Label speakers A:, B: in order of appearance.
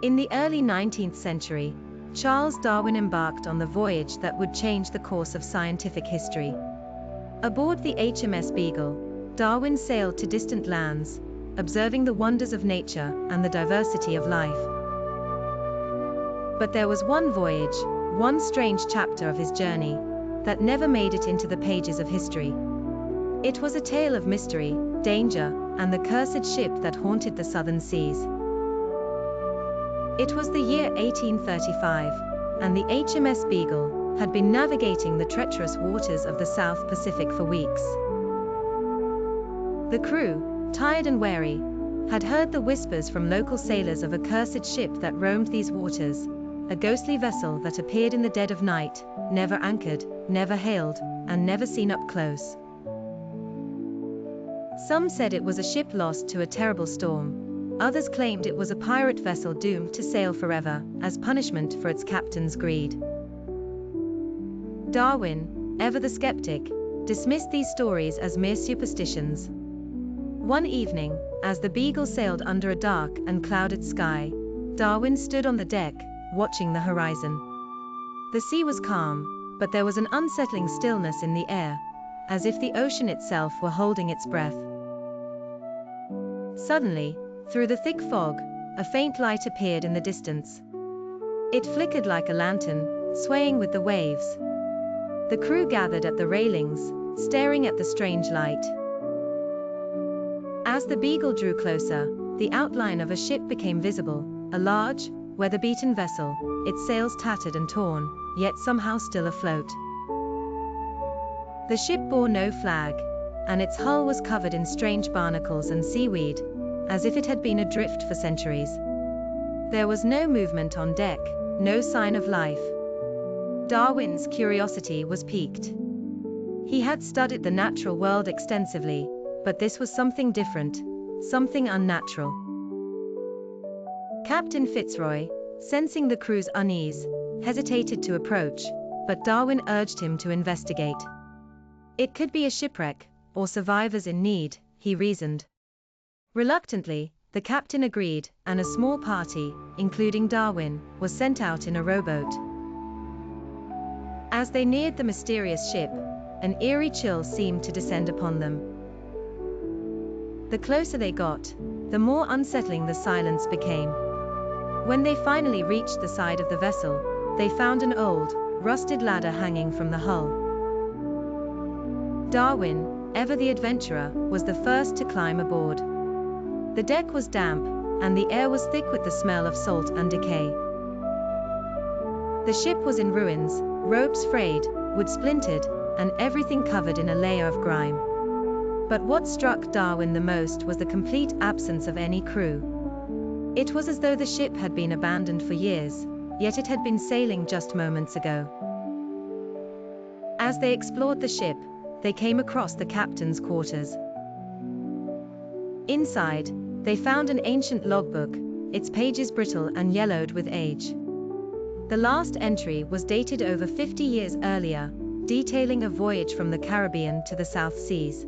A: In the early 19th century, Charles Darwin embarked on the voyage that would change the course of scientific history. Aboard the HMS Beagle, Darwin sailed to distant lands, observing the wonders of nature and the diversity of life. But there was one voyage, one strange chapter of his journey, that never made it into the pages of history. It was a tale of mystery, danger, and the cursed ship that haunted the southern seas. It was the year 1835, and the HMS Beagle had been navigating the treacherous waters of the South Pacific for weeks. The crew, tired and weary, had heard the whispers from local sailors of a cursed ship that roamed these waters, a ghostly vessel that appeared in the dead of night, never anchored, never hailed, and never seen up close. Some said it was a ship lost to a terrible storm. Others claimed it was a pirate vessel doomed to sail forever, as punishment for its captain's greed. Darwin, ever the skeptic, dismissed these stories as mere superstitions. One evening, as the Beagle sailed under a dark and clouded sky, Darwin stood on the deck, watching the horizon. The sea was calm, but there was an unsettling stillness in the air, as if the ocean itself were holding its breath. Suddenly, through the thick fog, a faint light appeared in the distance. It flickered like a lantern, swaying with the waves. The crew gathered at the railings, staring at the strange light. As the Beagle drew closer, the outline of a ship became visible, a large, weather-beaten vessel, its sails tattered and torn, yet somehow still afloat. The ship bore no flag, and its hull was covered in strange barnacles and seaweed, as if it had been adrift for centuries. There was no movement on deck, no sign of life. Darwin's curiosity was piqued. He had studied the natural world extensively, but this was something different, something unnatural. Captain Fitzroy, sensing the crew's unease, hesitated to approach, but Darwin urged him to investigate. It could be a shipwreck, or survivors in need, he reasoned. Reluctantly, the captain agreed, and a small party, including Darwin, was sent out in a rowboat. As they neared the mysterious ship, an eerie chill seemed to descend upon them. The closer they got, the more unsettling the silence became. When they finally reached the side of the vessel, they found an old, rusted ladder hanging from the hull. Darwin, ever the adventurer, was the first to climb aboard. The deck was damp, and the air was thick with the smell of salt and decay. The ship was in ruins, ropes frayed, wood splintered, and everything covered in a layer of grime. But what struck Darwin the most was the complete absence of any crew. It was as though the ship had been abandoned for years, yet it had been sailing just moments ago. As they explored the ship, they came across the captain's quarters. Inside, they found an ancient logbook, its pages brittle and yellowed with age. The last entry was dated over 50 years earlier, detailing a voyage from the Caribbean to the South Seas.